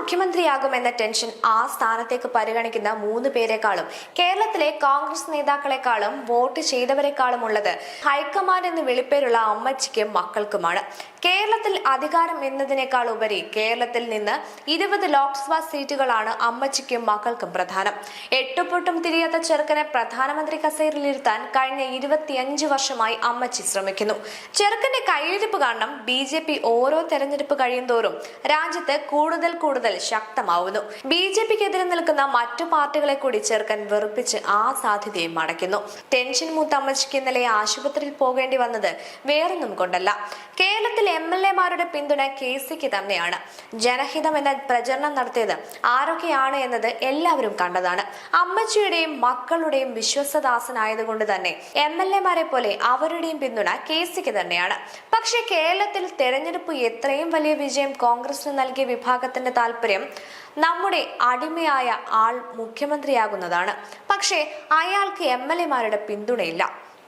മുഖ്യമന്ത്രിയാകുമെന്ന tension ആ സ്ഥാനത്തേക്ക് പരിഗണിക്കുന്ന 3 പേരെക്കാളും കേരളത്തിലെ കോൺഗ്രസ് നേതാക്കളെക്കാളും വോട്ട് ചെയ്തവരെക്കാളും ഉള്ളത് ഹൈക്കമാൻഡ് എന്ന് വിളിപ്പേരുള്ള അമ്മച്ചിക്കും മക്കൾക്കുമാണ്. കേരളത്തിൽ അധികാരം എന്നതിനേക്കാൾ ഉപരി കേരളത്തിൽ നിന്ന് 20 ലോക്സഭാ സീറ്റുകളാണ് അമ്മച്ചിക്കും മക്കൾക്കും പ്രധാനം. എട്ടുപൊട്ടും തിരിയാത്ത ചെറുക്കനെ പ്രധാനമന്ത്രി കസേരയിലിരുത്താൻ കഴിഞ്ഞ 25 വർഷമായി അമ്മച്ചി ശ്രമിക്കുന്നു. ചെറുക്കന്റെ കയ്യിലിരിപ്പ് കാരണം BJP ഓരോ തെരഞ്ഞെടുപ്പ് കഴിയുന്തോറും രാജ്യത്ത് കൂടുതൽ ശക്തമാവുന്നു. BJPക്കെതിരെ നിൽക്കുന്ന മറ്റു പാർട്ടികളെ കൂടി ചെറുക്കൻ വെറുപ്പിച്ച് ആ സാധ്യതയെ മടക്കുന്നു. ടെൻഷൻ മൂത്ത അമ്മച്ചിക്ക് ഇന്നലെ ആശുപത്രിയിൽ പോകേണ്ടി വന്നത് വേറൊന്നും കൊണ്ടല്ല. കേരളത്തിൽ MLA-മാരുടെ പിന്തുണ KCക്ക് തന്നെയാണ്. ജനഹിതം എന്ന പ്രചരണം നടത്തിയത് ആരൊക്കെയാണ് എന്നത് എല്ലാവരും കണ്ടതാണ്. അമ്മച്ചിയുടെയും മക്കളുടെയും വിശ്വസദാസനായതുകൊണ്ട് തന്നെ MLA-മാരെ പോലെ അവരുടെയും പിന്തുണ KCക്ക് തന്നെയാണ്. പക്ഷേ കേരളത്തിൽ തെരഞ്ഞെടുപ്പ് എത്രയും വലിയ വിജയം കോൺഗ്രസിന് നൽകിയ വിഭാഗത്തിന്റെ താല്പര്യം നമ്മുടെ അടിമയായ ആൾ മുഖ്യമന്ത്രിയാകുന്നതാണ്. പക്ഷേ അയാൾക്ക് MLA-മാരുടെ പിന്തുണയില്ല.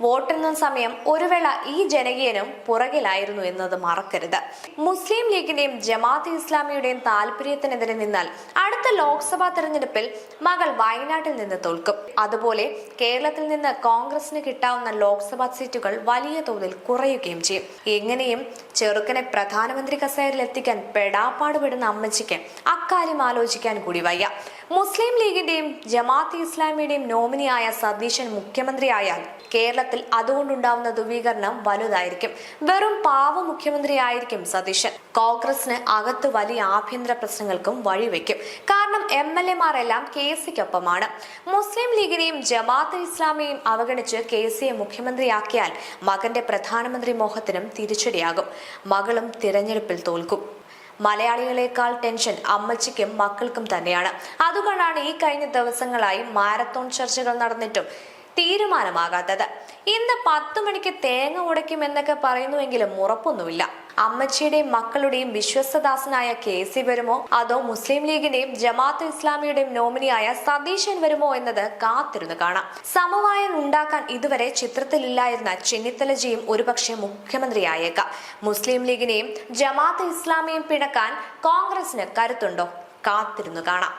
വോട്ടെണ്ണുന്ന സമയം ഒരു വേള ഈ ജനകീയനും പുറകിലായിരുന്നു എന്നത് മറക്കരുത്. മുസ്ലിം ലീഗിന്റെയും ജമാഅത്തെ ഇസ്ലാമിയുടെയും താല്പര്യത്തിനെതിരെ നിന്നാൽ അടുത്ത ലോക്സഭാ തെരഞ്ഞെടുപ്പിൽ മകൾ വയനാട്ടിൽ നിന്ന് തോൽക്കും. അതുപോലെ കേരളത്തിൽ നിന്ന് കോൺഗ്രസിന് കിട്ടാവുന്ന ലോക്സഭാ സീറ്റുകൾ വലിയ തോതിൽ കുറയുകയും ചെയ്യും. എങ്ങനെയും ചെറുക്കനെ പ്രധാനമന്ത്രി കസേരയിൽ എത്തിക്കാൻ പെടാപ്പാടുപെടുന്ന അമ്മച്ചിക്ക് അക്കാര്യം ആലോചിക്കാൻ കൂടി വയ്യ. മുസ്ലിം ലീഗിന്റെയും ജമാഅത്തെ ഇസ്ലാമിയുടെയും നോമിനിയായ സതീശൻ മുഖ്യമന്ത്രിയായാൽ കേരളത്തിൽ അതുകൊണ്ടുണ്ടാവുന്ന ധ്രുവീകരണം വലുതായിരിക്കും. വെറും പാവ മുഖ്യമന്ത്രിയായിരിക്കും സതീശൻ. കോൺഗ്രസിന് അകത്ത് വലിയ ആഭ്യന്തര പ്രശ്നങ്ങൾക്കും വഴിവെക്കും. കാരണം MLA-മാരെല്ലാം KCക്കൊപ്പമാണ്. മുസ്ലിം ലീഗിനെയും ജമാഅത്തെ ഇസ്ലാമിയെയും അവഗണിച്ച് KCയെ മുഖ്യമന്ത്രിയാക്കിയാൽ മകന്റെ പ്രധാനമന്ത്രി മോഹത്തിനും തിരിച്ചടിയാകും. മകളും തിരഞ്ഞെടുപ്പിൽ തോൽക്കും. മലയാളികളെക്കാൾ ടെൻഷൻ അമ്മച്ചിക്കും മക്കൾക്കും തന്നെയാണ്. അതുകൊണ്ടാണ് ഈ കഴിഞ്ഞ ദിവസങ്ങളായി മാരത്തോൺ ചർച്ചകൾ നടന്നിട്ടും തീരുമാനമാകാത്തത്. ഇന്ന് 10 മണിക്ക് തേങ്ങ ഉടയ്ക്കുമെന്നൊക്കെ പറയുന്നുവെങ്കിലും ഉറപ്പൊന്നുമില്ല. അമ്മച്ചിയുടെയും മക്കളുടെയും വിശ്വസദാസനായ KC വരുമോ അതോ മുസ്ലിം ലീഗിന്റെയും ജമാഅത്തെ ഇസ്ലാമിയുടെയും നോമിനിയായ സതീശൻ വരുമോ എന്നത് കാത്തിരുന്ന് കാണാം. സമവായം ഉണ്ടാക്കാൻ ഇതുവരെ ചിത്രത്തിലില്ലായിരുന്ന ചെന്നിത്തലജിയും ഒരുപക്ഷെ മുഖ്യമന്ത്രിയായേക്കാം. മുസ്ലിം ലീഗിനെയും ജമാഅത്തെ ഇസ്ലാമിയെയും പിണക്കാൻ കോൺഗ്രസിന് കരുത്തുണ്ടോ? കാത്തിരുന്ന് കാണാം.